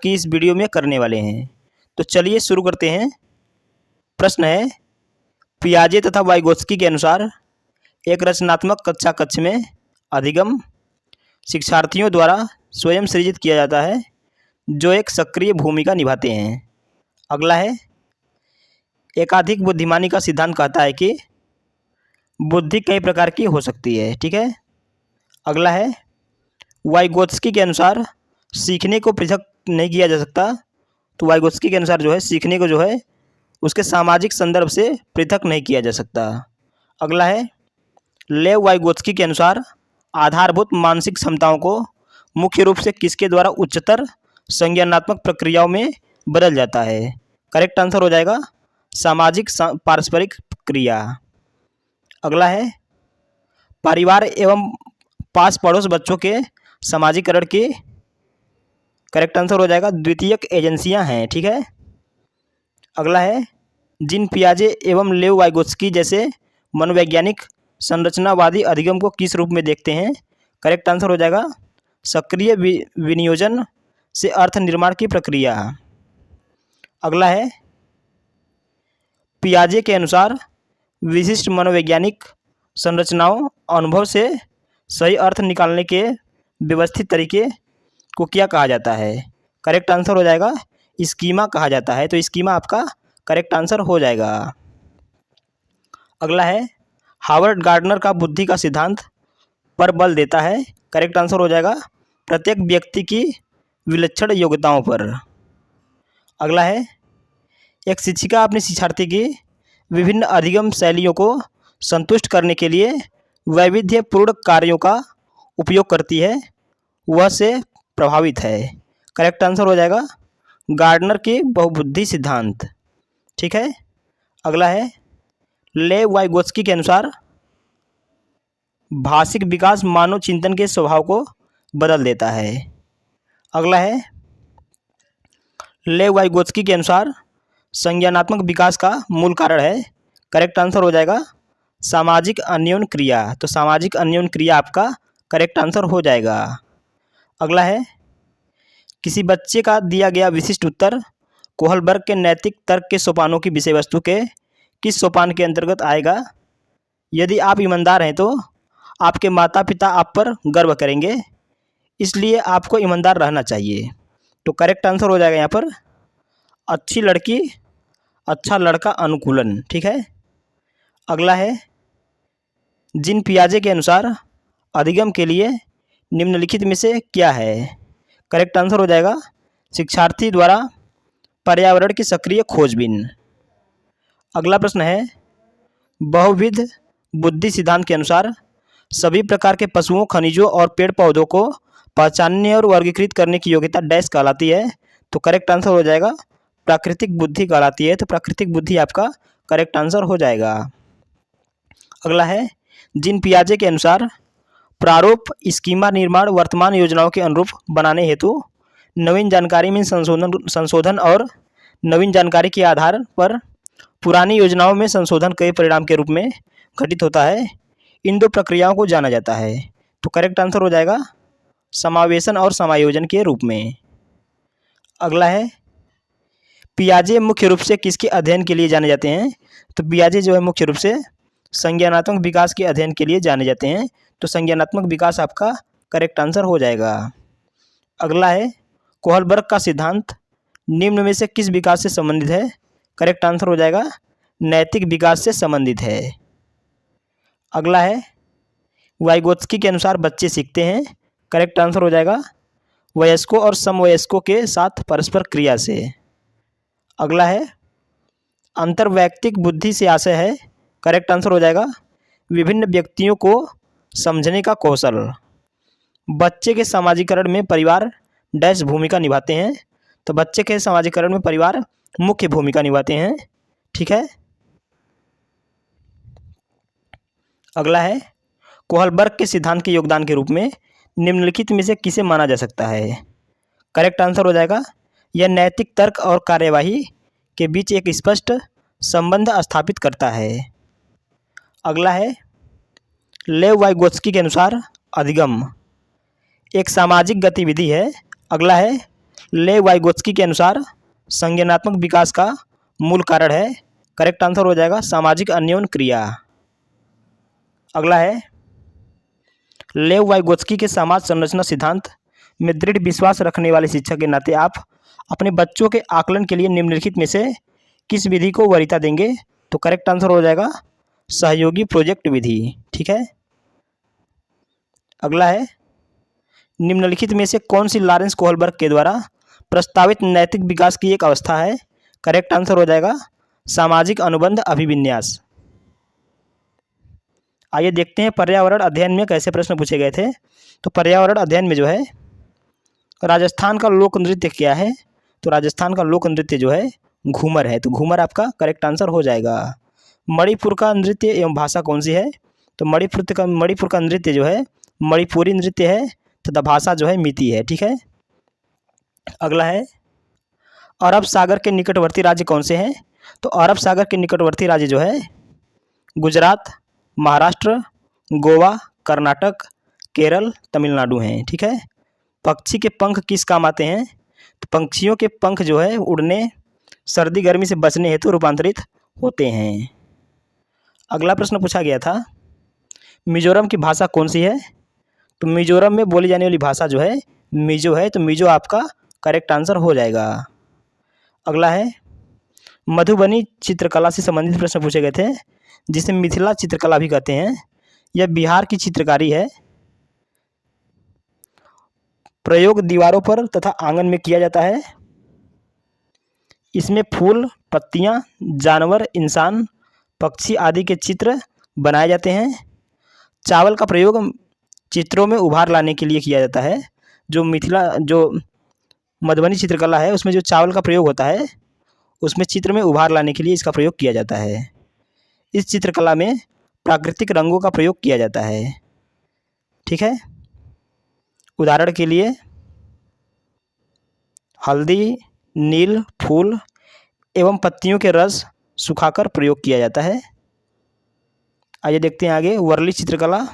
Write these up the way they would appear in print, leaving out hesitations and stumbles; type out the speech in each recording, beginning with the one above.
कि इस वीडियो में करने वाले हैं। तो चलिए शुरू करते हैं। प्रश्न है, पियाजे तथा वाइगोत्स्की के अनुसार एक रचनात्मक कक्षा कक्ष में अधिगम शिक्षार्थियों द्वारा स्वयं सृजित किया जाता है जो एक सक्रिय भूमिका निभाते हैं। अगला है, एकाधिक बुद्धिमानी का सिद्धांत कहता है कि बुद्धि कई प्रकार की हो सकती है। ठीक है। अगला है, वाइगोत्स्की के अनुसार सीखने को पृथक नहीं किया जा सकता। तो वाइगोत्स्की के अनुसार जो है सीखने को जो है उसके सामाजिक संदर्भ से पृथक नहीं किया जा सकता। अगला है, लेव वाइगोत्स्की के अनुसार आधारभूत मानसिक क्षमताओं को मुख्य रूप से किसके द्वारा उच्चतर संज्ञानात्मक प्रक्रियाओं में बदल जाता है। करेक्ट आंसर हो जाएगा सामाजिक पारस्परिक क्रिया। अगला है, परिवार एवं पास पड़ोस बच्चों के समाजीकरण की करेक्ट आंसर हो जाएगा द्वितीयक एजेंसियां हैं। ठीक है। अगला है, जिन पियाजे एवं लेव वाइगोत्स्की जैसे मनोवैज्ञानिक संरचनावादी अधिगम को किस रूप में देखते हैं। करेक्ट आंसर हो जाएगा सक्रिय विनियोजन से अर्थ निर्माण की प्रक्रिया। अगला है, पियाजे के अनुसार विशिष्ट मनोवैज्ञानिक संरचनाओं अनुभव से सही अर्थ निकालने के व्यवस्थित तरीके को क्या कहा जाता है। करेक्ट आंसर हो जाएगा स्कीमा कहा जाता है। तो स्कीमा आपका करेक्ट आंसर हो जाएगा। अगला है, हावर्ड गार्डनर का बुद्धि का सिद्धांत पर बल देता है। करेक्ट आंसर हो जाएगा प्रत्येक व्यक्ति की विलक्षण योग्यताओं पर। अगला है, एक शिक्षिका अपने शिक्षार्थी की विभिन्न अधिगम शैलियों को संतुष्ट करने के लिए वैविध्यपूर्ण कार्यों का उपयोग करती है, वह से प्रभावित है। करेक्ट आंसर हो जाएगा गार्डनर की बहुबुद्धि सिद्धांत। ठीक है। अगला है, लेव वाइगोत्स्की के अनुसार भाषिक विकास मानव चिंतन के स्वभाव को बदल देता है। अगला है, लेव वाइगोत्स्की के अनुसार संज्ञानात्मक विकास का मूल कारण है। करेक्ट आंसर हो जाएगा सामाजिक अन्योन्य क्रिया। तो सामाजिक अन्योन्य क्रिया आपका करेक्ट आंसर हो जाएगा। अगला है, किसी बच्चे का दिया गया विशिष्ट उत्तर कोहलबर्ग के नैतिक तर्क के सोपानों की विषय वस्तु के किस सोपान के अंतर्गत आएगा। यदि आप ईमानदार हैं तो आपके माता पिता आप पर गर्व करेंगे, इसलिए आपको ईमानदार रहना चाहिए। तो करेक्ट आंसर हो जाएगा यहाँ पर अच्छी लड़की अच्छा लड़का अनुकूलन। ठीक है। अगला है, जिन पियाजे के अनुसार अधिगम के लिए निम्नलिखित में से क्या है। करेक्ट आंसर हो जाएगा शिक्षार्थी द्वारा पर्यावरण की सक्रिय खोजबीन। अगला प्रश्न है, बहुविध बुद्धि सिद्धांत के अनुसार सभी प्रकार के पशुओं खनिजों और पेड़ पौधों को पहचानने और वर्गीकृत करने की योग्यता डैश कहलाती है। तो करेक्ट आंसर हो जाएगा प्राकृतिक बुद्धि कहलाती है। तो प्राकृतिक बुद्धि आपका करेक्ट आंसर हो जाएगा। अगला है, जिन पियाजे के अनुसार प्रारूप स्कीमा निर्माण वर्तमान योजनाओं के अनुरूप बनाने हेतु नवीन जानकारी में संशोधन और नवीन जानकारी के आधार पर पुरानी योजनाओं में संशोधन के परिणाम के रूप में घटित होता है, इन दो प्रक्रियाओं को जाना जाता है। तो करेक्ट आंसर हो जाएगा समावेशन और समायोजन के रूप में। अगला है, पियाजे मुख्य रूप से किसके अध्ययन के लिए जाने जाते हैं। तो पियाजे जो है मुख्य रूप से संज्ञानात्मक विकास के अध्ययन के लिए जाने जाते हैं। तो संज्ञानात्मक विकास आपका करेक्ट आंसर हो जाएगा। अगला है, कोहलबर्ग का सिद्धांत निम्न में से किस विकास से संबंधित है। करेक्ट आंसर हो जाएगा नैतिक विकास से संबंधित है। अगला है, वाइगोत्स्की के अनुसार बच्चे सीखते हैं। करेक्ट आंसर हो जाएगा वयस्कों और समवयस्कों के साथ परस्पर क्रिया से। अगला है, अंतर्वैयक्तिक बुद्धि से आशय है। करेक्ट आंसर हो जाएगा विभिन्न व्यक्तियों को समझने का कौशल। बच्चे के समाजीकरण में परिवार डैश भूमिका निभाते हैं। तो बच्चे के समाजीकरण में परिवार मुख्य भूमिका निभाते हैं। ठीक है। अगला है, कोहलबर्ग के सिद्धांत के योगदान के रूप में निम्नलिखित में से किसे माना जा सकता है। करेक्ट आंसर हो जाएगा यह नैतिक तर्क और कार्यवाही के बीच एक स्पष्ट संबंध स्थापित करता है। अगला है, लेव वाइगोत्स्की के अनुसार अधिगम एक सामाजिक गतिविधि है। अगला है, लेव वाइगोत्स्की के अनुसार संज्ञानात्मक विकास का मूल कारण है। करेक्ट आंसर हो जाएगा सामाजिक अन्योन्य क्रिया। अगला है, लेव वाइगोत्स्की के समाज संरचना सिद्धांत में दृढ़ विश्वास रखने वाले शिक्षक के नाते आप अपने बच्चों के आकलन के लिए निम्नलिखित में से किस विधि को वरीयता देंगे? तो करेक्ट आंसर हो जाएगा सहयोगी प्रोजेक्ट विधि। ठीक है। अगला है, निम्नलिखित में से कौन सी लॉरेंस कोहलबर्ग के द्वारा प्रस्तावित नैतिक विकास की एक अवस्था है? करेक्ट आंसर हो जाएगा सामाजिक अनुबंध अभिविन्यास। आइए देखते हैं पर्यावरण अध्ययन में कैसे प्रश्न पूछे गए थे। तो पर्यावरण अध्ययन में जो है राजस्थान का लोक नृत्य क्या है? तो राजस्थान का लोक नृत्य जो है घूमर है। तो घूमर आपका करेक्ट आंसर हो जाएगा। मणिपुर का नृत्य एवं भाषा कौन सी है? तो मणिपुर का नृत्य जो है मणिपुरी नृत्य है तथा भाषा जो है मिती है। ठीक है। अगला है, अरब सागर के निकटवर्ती राज्य कौन से हैं? तो अरब सागर के निकटवर्ती राज्य जो है गुजरात, महाराष्ट्र, गोवा, कर्नाटक, केरल, तमिलनाडु हैं। ठीक है। पक्षी के पंख किस काम आते हैं? तो पंछियों के पंख जो है उड़ने, सर्दी गर्मी से बचने हेतु रूपांतरित होते हैं। अगला प्रश्न पूछा गया था, मिजोरम की भाषा कौन सी है? तो मिजोरम में बोली जाने वाली भाषा जो है मिजो है। तो मिजो आपका करेक्ट आंसर हो जाएगा। अगला है, मधुबनी चित्रकला से संबंधित प्रश्न पूछे गए थे जिसे मिथिला चित्रकला भी कहते हैं। यह बिहार की चित्रकारी है। प्रयोग दीवारों पर तथा आंगन में किया जाता है। इसमें फूल, पत्तियां, जानवर, इंसान, पक्षी आदि के चित्र बनाए जाते हैं। चावल का प्रयोग चित्रों में उभार लाने के लिए किया जाता है। जो मधुबनी चित्रकला है उसमें जो चावल का प्रयोग होता है उसमें चित्र में उभार लाने के लिए इसका प्रयोग किया जाता है। इस चित्रकला में प्राकृतिक रंगों का प्रयोग किया जाता है। ठीक है। उदाहरण के लिए हल्दी, नील, फूल एवं पत्तियों के रस सुखाकर प्रयोग किया जाता है। आइए देखते हैं आगे, वर्ली चित्रकला।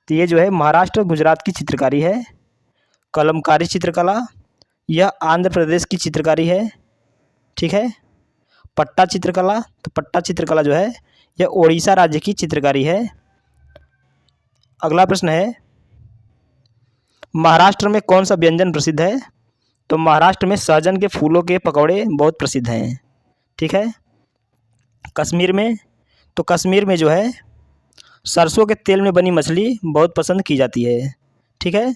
तो ये जो है महाराष्ट्र गुजरात की चित्रकारी है। कलमकारी चित्रकला, यह आंध्र प्रदेश की चित्रकारी है। ठीक है। पट्टा चित्रकला, तो पट्टा चित्रकला जो है यह ओडिशा राज्य की चित्रकारी है। अगला प्रश्न है, महाराष्ट्र में कौन सा व्यंजन प्रसिद्ध है? तो महाराष्ट्र में सहजन के फूलों के पकौड़े बहुत प्रसिद्ध हैं। ठीक है। कश्मीर में, तो कश्मीर में जो है सरसों के तेल में बनी मछली बहुत पसंद की जाती है। ठीक है।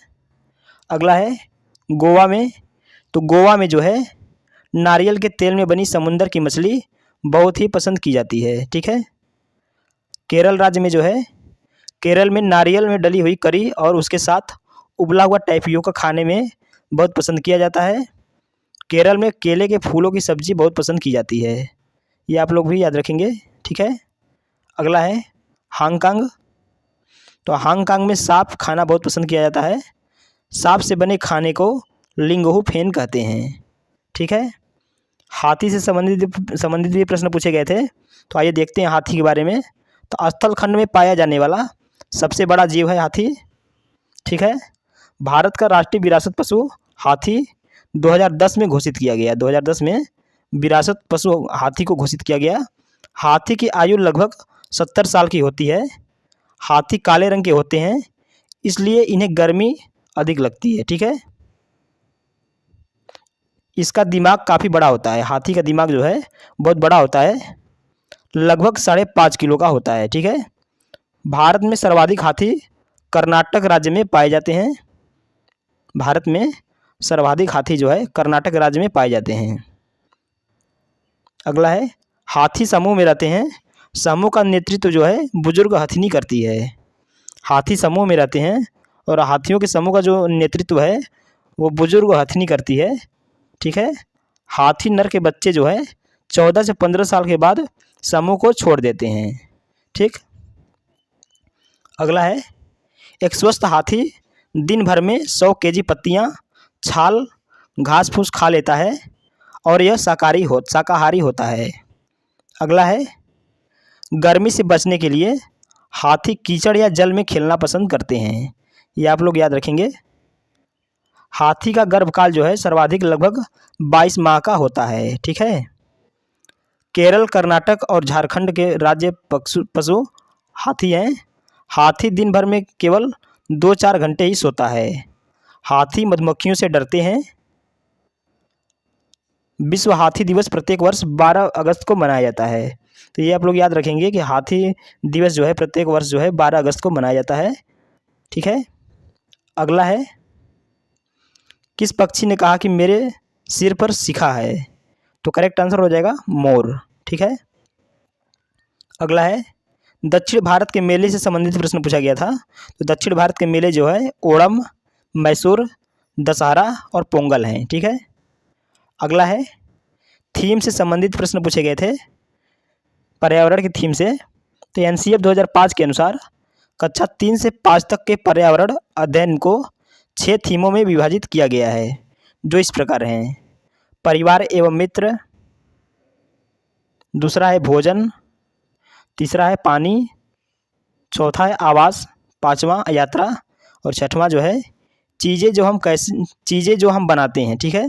अगला है, गोवा में, तो गोवा में जो है नारियल के तेल में बनी समुंदर की मछली बहुत ही पसंद की जाती है। ठीक है। केरल राज्य में जो है केरल में नारियल में डली हुई करी और उसके साथ उबला हुआ टैपियोका खाने में बहुत पसंद किया जाता है। केरल में केले के फूलों की सब्ज़ी बहुत पसंद की जाती है। ये आप लोग भी याद रखेंगे। ठीक है। अगला है हांगकांग, तो हांगकांग में सांप खाना बहुत पसंद किया जाता है। सांप से बने खाने को लिंगहू फेन कहते हैं। ठीक है। हाथी से संबंधित भी प्रश्न पूछे गए थे। तो आइए देखते हैं हाथी के बारे में। तो स्थल खंड में पाया जाने वाला सबसे बड़ा जीव है हाथी। ठीक है। भारत का राष्ट्रीय विरासत पशु हाथी 2010 में घोषित किया गया। 2010 में विरासत पशु हाथी को घोषित किया गया। हाथी की आयु लगभग 70 साल की होती है। हाथी काले रंग के होते हैं इसलिए इन्हें गर्मी अधिक लगती है। ठीक है। इसका दिमाग काफ़ी बड़ा होता है। हाथी का दिमाग जो है बहुत बड़ा होता है, लगभग 5.5 किलो का होता है। ठीक है। भारत में सर्वाधिक हाथी कर्नाटक राज्य में पाए जाते हैं। भारत में सर्वाधिक हाथी जो है कर्नाटक राज्य में पाए जाते हैं। अगला है, हाथी समूह में रहते हैं। समूह का नेतृत्व जो है बुजुर्ग हथिनी करती है। हाथी समूह में रहते हैं और हाथियों के समूह का जो नेतृत्व है वो बुजुर्ग हथिनी करती है। ठीक है। हाथी नर के बच्चे जो है 14 से 15 साल के बाद समूह को छोड़ देते हैं। ठीक। अगला है, एक स्वस्थ हाथी दिन भर में 100 केजी पत्तियां, छाल, घास फूस खा लेता है और यह शाकाहारी होता है। अगला है, गर्मी से बचने के लिए हाथी कीचड़ या जल में खेलना पसंद करते हैं। ये आप लोग याद रखेंगे। हाथी का गर्भकाल जो है सर्वाधिक लगभग 22 माह का होता है। ठीक है। केरल, कर्नाटक और झारखंड के राज्य पशु हाथी हैं। हाथी दिन भर में केवल 2-4 घंटे ही सोता है। हाथी मधुमक्खियों से डरते हैं। विश्व हाथी दिवस प्रत्येक वर्ष 12 अगस्त को मनाया जाता है। तो ये आप लोग याद रखेंगे कि हाथी दिवस जो है प्रत्येक वर्ष जो है 12 अगस्त को मनाया जाता है। ठीक है। अगला है, किस पक्षी ने कहा कि मेरे सिर पर शिखा है? तो करेक्ट आंसर हो जाएगा मोर। ठीक है। अगला है, दक्षिण भारत के मेले से संबंधित प्रश्न पूछा गया था। तो दक्षिण भारत के मेले जो है ओणम, मैसूर, दशहरा और पोंगल हैं। ठीक है। अगला है, थीम से संबंधित प्रश्न पूछे गए थे, पर्यावरण की थीम से। तो एनसीएफ 2005 के अनुसार कक्षा 3 से 5 तक के पर्यावरण अध्ययन को 6 थीमों में विभाजित किया गया है, जो इस प्रकार हैं। परिवार एवं मित्र, दूसरा है भोजन, तीसरा है पानी, चौथा है आवास, पांचवा यात्रा और छठवां जो है चीज़ें जो हम बनाते हैं। ठीक है।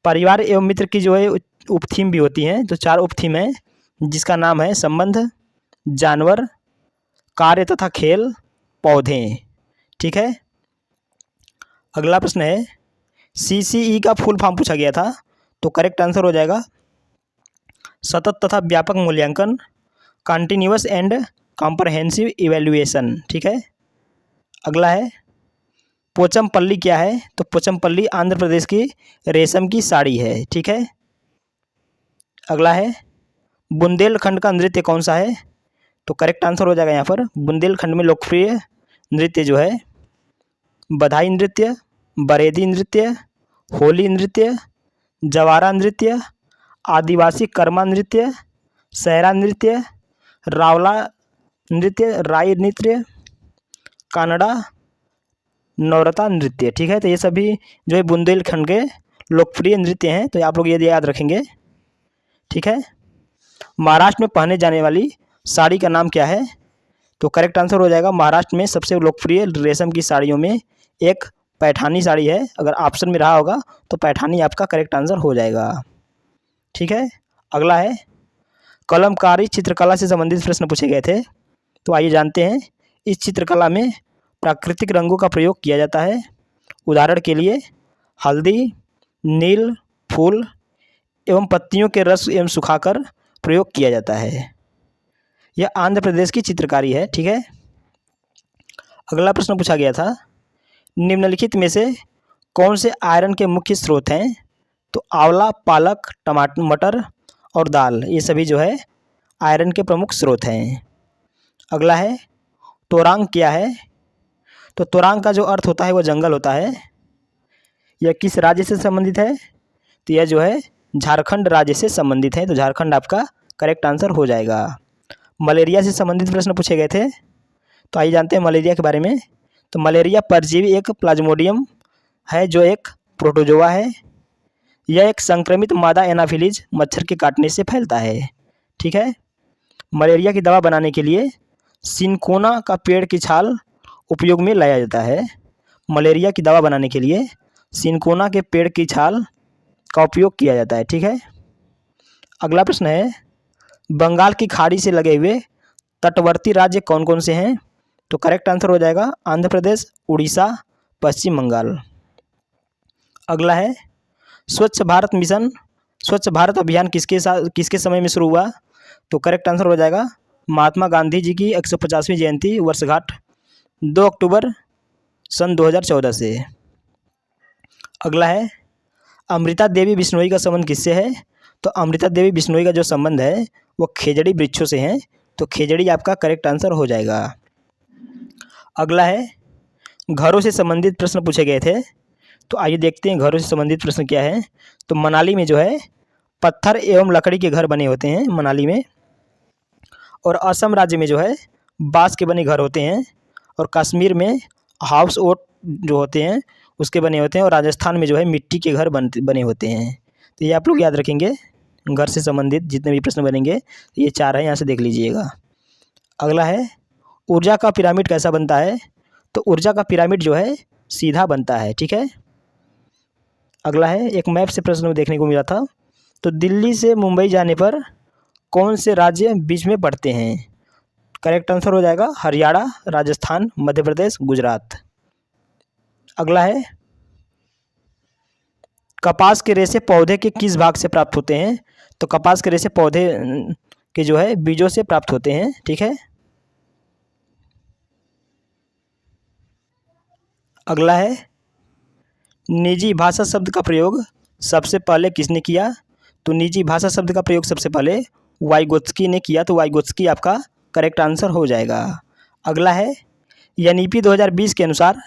परिवार एवं मित्र की जो है उप थीम भी होती हैं। तो 4 उप थीम है, जिसका नाम है संबंध, जानवर, कार्य तथा खेल, पौधे। ठीक है। अगला प्रश्न है, सीसीई का फुल फॉर्म पूछा गया था। तो करेक्ट आंसर हो जाएगा सतत तथा व्यापक मूल्यांकन, कंटिन्यूअस एंड कॉम्प्रहेंसिव इवैल्यूएशन। ठीक है। अगला है, पोचमपल्ली क्या है? तो पोचमपल्ली आंध्र प्रदेश की रेशम की साड़ी है। ठीक है। अगला है, बुंदेलखंड का नृत्य कौन सा है? तो करेक्ट आंसर हो जाएगा यहाँ पर बुंदेलखंड में लोकप्रिय नृत्य जो है बधाई नृत्य, बरेदी नृत्य, होली नृत्य, जवारा नृत्य, आदिवासी कर्मा नृत्य, सहरा नृत्य, रावला नृत्य, राई नृत्य, कानड़ा नौरता नृत्य। ठीक है। तो ये सभी जो है बुंदेलखंड के लोकप्रिय नृत्य हैं। तो आप लोग ये याद रखेंगे। ठीक है। महाराष्ट्र में पहने जाने वाली साड़ी का नाम क्या है? तो करेक्ट आंसर हो जाएगा महाराष्ट्र में सबसे लोकप्रिय रेशम की साड़ियों में एक पैठानी साड़ी है। अगर ऑप्शन में रहा होगा तो पैठानी आपका करेक्ट आंसर हो जाएगा। ठीक है। अगला है, कलमकारी चित्रकला से संबंधित प्रश्न पूछे गए थे। तो आइए जानते हैं, इस चित्रकला में प्राकृतिक रंगों का प्रयोग किया जाता है। उदाहरण के लिए हल्दी, नील, फूल एवं पत्तियों के रस एवं सुखाकर प्रयोग किया जाता है। यह आंध्र प्रदेश की चित्रकारी है। ठीक है। अगला प्रश्न पूछा गया था, निम्नलिखित में से कौन से आयरन के मुख्य स्रोत हैं? तो आंवला, पालक, टमाटर, मटर और दाल, ये सभी जो है आयरन के प्रमुख स्रोत हैं। अगला है, तोरांग क्या है? तो तोरांग का जो अर्थ होता है वो जंगल होता है। यह किस राज्य से संबंधित है? तो यह जो है झारखंड राज्य से संबंधित है। तो झारखंड आपका करेक्ट आंसर हो जाएगा। मलेरिया से संबंधित प्रश्न पूछे गए थे। तो आइए जानते हैं मलेरिया के बारे में। तो मलेरिया परजीवी एक प्लाज्मोडियम है जो एक प्रोटोजोआ है। यह एक संक्रमित मादा एनाफिलीज मच्छर के काटने से फैलता है। ठीक है। मलेरिया की दवा बनाने के लिए सिनकोना का पेड़ की छाल उपयोग में लाया जाता है। मलेरिया की दवा बनाने के लिए सिनकोना के पेड़ की छाल का उपयोग किया जाता है। ठीक है। अगला प्रश्न है, बंगाल की खाड़ी से लगे हुए तटवर्ती राज्य कौन कौन से हैं? तो करेक्ट आंसर हो जाएगा आंध्र प्रदेश, उड़ीसा, पश्चिम बंगाल। अगला है, स्वच्छ भारत मिशन, स्वच्छ भारत अभियान किसके समय में शुरू हुआ? तो करेक्ट आंसर हो जाएगा महात्मा गांधी जी की 150वीं जयंती वर्षगांठ 2 अक्टूबर सन 2014 से। अगला है, अमृता देवी बिश्नोई का संबंध किससे है? तो अमृता देवी बिश्नोई का जो संबंध है वो खेजड़ी वृक्षों से है। तो खेजड़ी आपका करेक्ट आंसर हो जाएगा। अगला है, घरों से संबंधित प्रश्न पूछे गए थे। तो आइए देखते हैं घरों से संबंधित प्रश्न क्या है। तो मनाली में जो है पत्थर एवं लकड़ी के घर बने होते हैं मनाली में, और असम राज्य में जो है बांस के बने घर होते हैं, और कश्मीर में हाउस ओट जो होते हैं उसके बने होते हैं, और राजस्थान में जो है मिट्टी के घर बने होते हैं। तो ये आप लोग याद रखेंगे। घर से संबंधित जितने भी प्रश्न बनेंगे ये 4 हैं, यहाँ से देख लीजिएगा। अगला है, ऊर्जा का पिरामिड कैसा बनता है? तो ऊर्जा का पिरामिड जो है सीधा बनता है। ठीक है, अगला है, एक मैप से प्रश्न देखने को मिला था। तो दिल्ली से मुंबई जाने पर कौन से राज्य बीच में पड़ते हैं? करेक्ट आंसर हो जाएगा हरियाणा, राजस्थान, मध्य प्रदेश, गुजरात। अगला है, कपास के रेशे पौधे के किस भाग से प्राप्त होते हैं? तो कपास के रेशे पौधे के जो है बीजों से प्राप्त होते हैं। ठीक है, अगला है, निजी भाषा शब्द का प्रयोग सबसे पहले किसने किया? तो निजी भाषा शब्द का प्रयोग सबसे पहले वाइगोत्स्की ने किया। तो वाइगोत्स्की आपका करेक्ट आंसर हो जाएगा। अगला है, एनईपी 2020 के अनुसार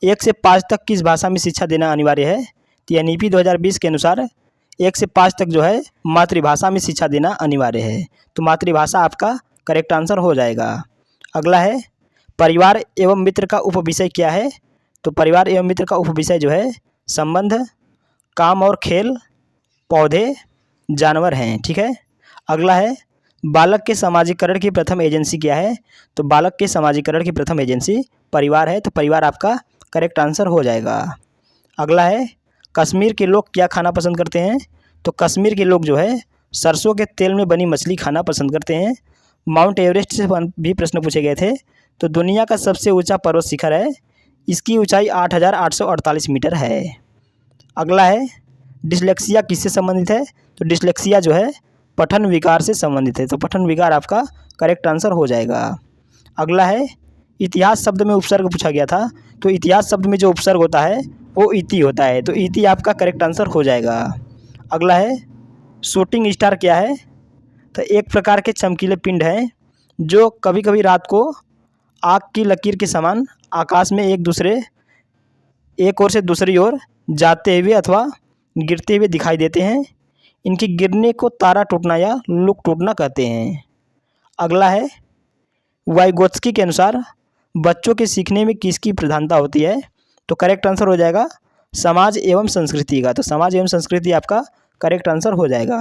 1 से 5 तक किस भाषा में शिक्षा देना अनिवार्य है? तो एनईपी 2020 के अनुसार 1 से 5 तक जो है मातृभाषा में शिक्षा देना अनिवार्य है। तो मातृभाषा आपका करेक्ट आंसर हो जाएगा। अगला है, परिवार एवं मित्र का उपविषय क्या है? तो परिवार एवं मित्र का उपविषय जो है संबंध, काम और खेल, पौधे, जानवर हैं। ठीक है, अगला है, बालक के समाजीकरण की प्रथम एजेंसी क्या है? तो बालक के समाजीकरण की प्रथम एजेंसी परिवार है। तो परिवार आपका करेक्ट आंसर हो जाएगा। अगला है, कश्मीर के लोग क्या खाना पसंद करते हैं? तो कश्मीर के लोग जो है सरसों के तेल में बनी मछली खाना पसंद करते हैं। माउंट एवरेस्ट से भी प्रश्न पूछे गए थे। तो दुनिया का सबसे ऊंचा पर्वत शिखर है, इसकी ऊंचाई 8,848 मीटर है। अगला है, डिसलेक्सिया किससे संबंधित है? तो डिसलेक्सिया जो है पठन विकार से संबंधित है। तो पठन विकार आपका करेक्ट आंसर हो जाएगा। अगला है, इतिहास शब्द में उपसर्ग पूछा गया था। तो इतिहास शब्द में जो उपसर्ग होता है वो इति होता है। तो इति आपका करेक्ट आंसर हो जाएगा। अगला है, शूटिंग स्टार क्या है? तो एक प्रकार के चमकीले पिंड हैं जो कभी कभी रात को आग की लकीर के समान आकाश में एक ओर से दूसरी ओर जाते हुए अथवा गिरते हुए दिखाई देते हैं। इनके गिरने को तारा टूटना या लुक टूटना कहते हैं। अगला है, वाइगोत्स्की के अनुसार बच्चों के सीखने में किसकी प्रधानता होती है? तो करेक्ट आंसर हो जाएगा समाज एवं संस्कृति का। तो समाज एवं संस्कृति आपका करेक्ट आंसर हो जाएगा।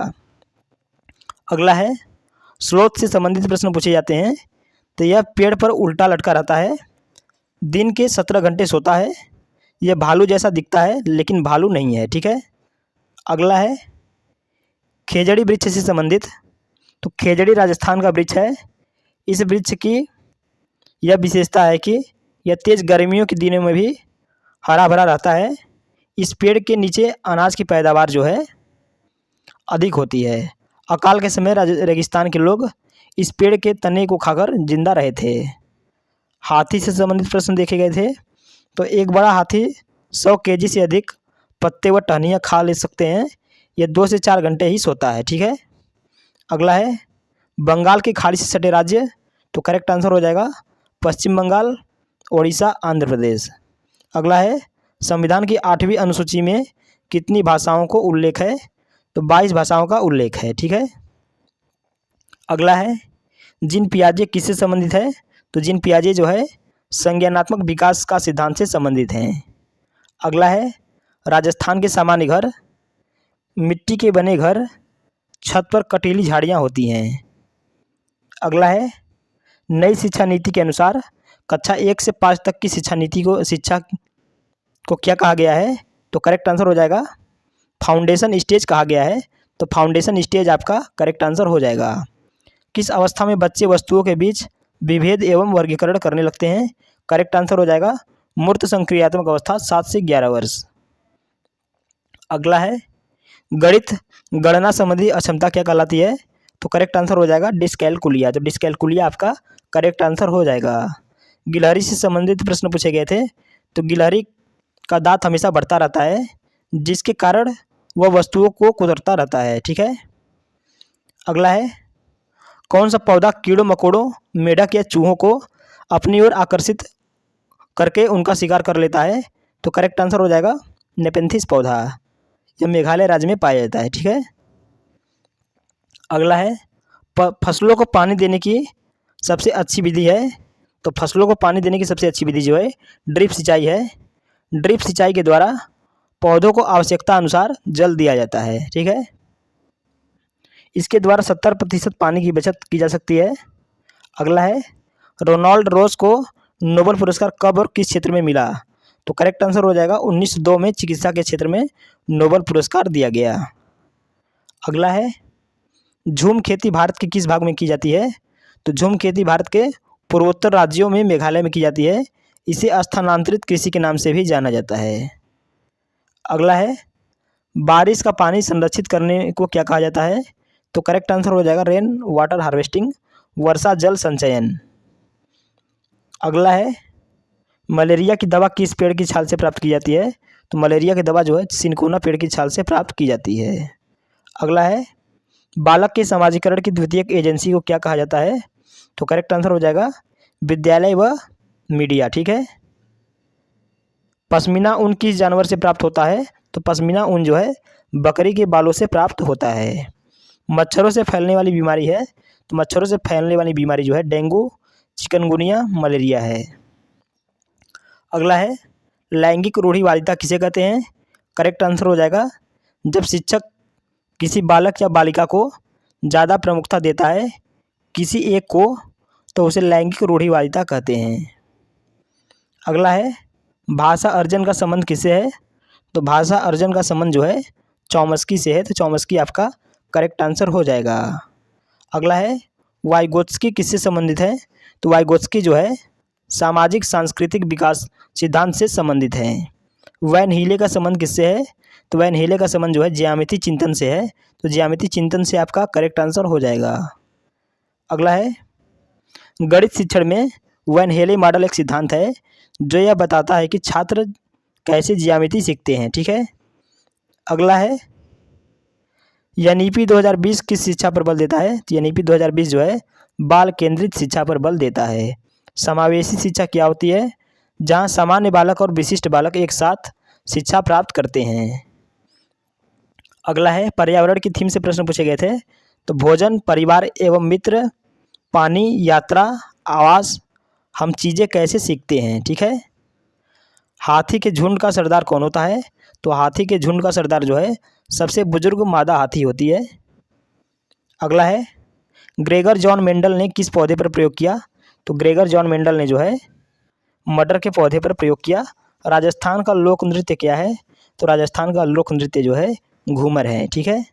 अगला है, स्लोथ से संबंधित प्रश्न पूछे जाते हैं। तो यह पेड़ पर उल्टा लटका रहता है, दिन के 17 घंटे सोता है, यह भालू जैसा दिखता है लेकिन भालू नहीं है। ठीक है, अगला है, खेजड़ी वृक्ष से संबंधित। तो खेजड़ी राजस्थान का वृक्ष है। इस वृक्ष की यह विशेषता है कि यह तेज़ गर्मियों के दिनों में भी हरा भरा रहता है। इस पेड़ के नीचे अनाज की पैदावार जो है अधिक होती है। अकाल के समय रेगिस्तान के लोग इस पेड़ के तने को खाकर जिंदा रहे थे। हाथी से संबंधित प्रश्न देखे गए थे। तो एक बड़ा हाथी 100 केजी से अधिक पत्ते व टहनियाँ खा ले सकते हैं। यह 2 से 4 घंटे ही सोता है। ठीक है, अगला है, बंगाल की खाड़ी से सटे राज्य। तो करेक्ट आंसर हो जाएगा पश्चिम बंगाल, ओडिशा, आंध्र प्रदेश। अगला है, संविधान की 8वीं अनुसूची में कितनी भाषाओं को उल्लेख है? तो 22 भाषाओं का उल्लेख है। ठीक है, अगला है, जीन पियाजे किससे संबंधित है? तो जीन पियाजे जो है संज्ञानात्मक विकास का सिद्धांत से संबंधित हैं। अगला है, राजस्थान के सामान्य घर, मिट्टी के बने घर, छत पर कटीली झाड़ियाँ होती हैं। अगला है, नई शिक्षा नीति के अनुसार कक्षा 1 से 5 तक की शिक्षा को क्या कहा गया है? तो करेक्ट आंसर हो जाएगा फाउंडेशन स्टेज कहा गया है। तो फाउंडेशन स्टेज आपका करेक्ट आंसर हो जाएगा। किस अवस्था में बच्चे वस्तुओं के बीच विभेद एवं वर्गीकरण करने लगते हैं? करेक्ट आंसर हो जाएगा मूर्त संक्रियात्मक अवस्था 7 से 11 वर्ष। अगला है, गणित गणना संबंधी अक्षमता क्या कहलाती है? तो करेक्ट आंसर हो जाएगा डिस्कैलकुलिया। तो डिस्कैलकुलिया आपका करेक्ट आंसर हो जाएगा। गिलहरी से संबंधित प्रश्न पूछे गए थे। तो गिलहरी का दांत हमेशा बढ़ता रहता है जिसके कारण वह वस्तुओं को कुतरता रहता है। ठीक है, अगला है, कौन सा पौधा कीड़ों मकोड़ों, मेढक या चूहों को अपनी ओर आकर्षित करके उनका शिकार कर लेता है? तो करेक्ट आंसर हो जाएगा नेपेंथिस पौधा। यह मेघालय राज्य में पाया जाता है। ठीक है, अगला है, फसलों को पानी देने की सबसे अच्छी विधि है। तो फसलों को पानी देने की सबसे अच्छी विधि जो है ड्रिप सिंचाई है। ड्रिप सिंचाई के द्वारा पौधों को आवश्यकता अनुसार जल दिया जाता है। ठीक है, इसके द्वारा 70% पानी की बचत की जा सकती है। अगला है, रोनाल्ड रोज को नोबेल पुरस्कार कब और किस क्षेत्र में मिला? तो करेक्ट आंसर हो जाएगा 1902 में चिकित्सा के क्षेत्र में नोबेल पुरस्कार दिया गया। अगला है, झूम खेती भारत के किस भाग में की जाती है? तो झूम खेती भारत के पूर्वोत्तर राज्यों में मेघालय में की जाती है। इसे स्थानांतरित कृषि के नाम से भी जाना जाता है। अगला है, बारिश का पानी संरक्षित करने को क्या कहा जाता है? तो करेक्ट आंसर हो जाएगा रेन वाटर हार्वेस्टिंग, वर्षा जल संचयन। अगला है, मलेरिया की दवा किस पेड़ की छाल से प्राप्त की जाती है? तो मलेरिया की दवा जो है सिनकोना पेड़ की छाल से प्राप्त की जाती है। अगला है, बालक के समाजीकरण की द्वितीयक एजेंसी को क्या कहा जाता है? तो करेक्ट आंसर हो जाएगा विद्यालय व मीडिया। ठीक है। पश्मीना ऊन किस जानवर से प्राप्त होता है? तो पश्मीना ऊन जो है बकरी के बालों से प्राप्त होता है। मच्छरों से फैलने वाली बीमारी है, तो मच्छरों से फैलने वाली बीमारी जो है डेंगू, चिकनगुनिया, मलेरिया है। अगला है, लैंगिक रूढ़िवादिता किसे कहते हैं? करेक्ट आंसर हो जाएगा जब शिक्षक किसी बालक या बालिका को ज़्यादा प्रमुखता देता है किसी एक को, तो उसे लैंगिक रूढ़िवादिता कहते हैं। अगला है, भाषा अर्जन का संबंध किससे है? तो भाषा अर्जन का संबंध जो है चौमस्की से है, तो चौमस्की आपका करेक्ट आंसर हो जाएगा। अगला है, वाइगोत्स्की किससे संबंधित है? तो वाइगोत्स्की जो है सामाजिक सांस्कृतिक विकास सिद्धांत से संबंधित है। वैन हीले का संबंध किससे है? तो वैन हीले का संबंध जो है ज्यामिति चिंतन से है, तो ज्यामिति चिंतन से आपका करेक्ट आंसर हो जाएगा। अगला है, गणित शिक्षण में वैन हेले मॉडल एक सिद्धांत है जो यह बताता है कि छात्र कैसे ज्यामिति सीखते हैं। ठीक है। अगला है, एनईपी 2020 किस शिक्षा पर बल देता है? तो एनईपी 2020 जो है बाल केंद्रित शिक्षा पर बल देता है। समावेशी शिक्षा क्या होती है? जहां सामान्य बालक और विशिष्ट बालक एक साथ शिक्षा प्राप्त करते हैं। अगला है, पर्यावरण की थीम से प्रश्न पूछे गए थे, तो भोजन, परिवार एवं मित्र, पानी, यात्रा, आवास, हम चीज़ें कैसे सीखते हैं। ठीक है। हाथी के झुंड का सरदार कौन होता है? तो हाथी के झुंड का सरदार जो है सबसे बुजुर्ग मादा हाथी होती है। अगला है, ग्रेगर जॉन मेंडल ने किस पौधे पर प्रयोग किया? तो ग्रेगर जॉन मेंडल ने जो है मटर के पौधे पर प्रयोग किया। राजस्थान का लोक नृत्य क्या है? तो राजस्थान का लोक नृत्य जो है घूमर है। ठीक है।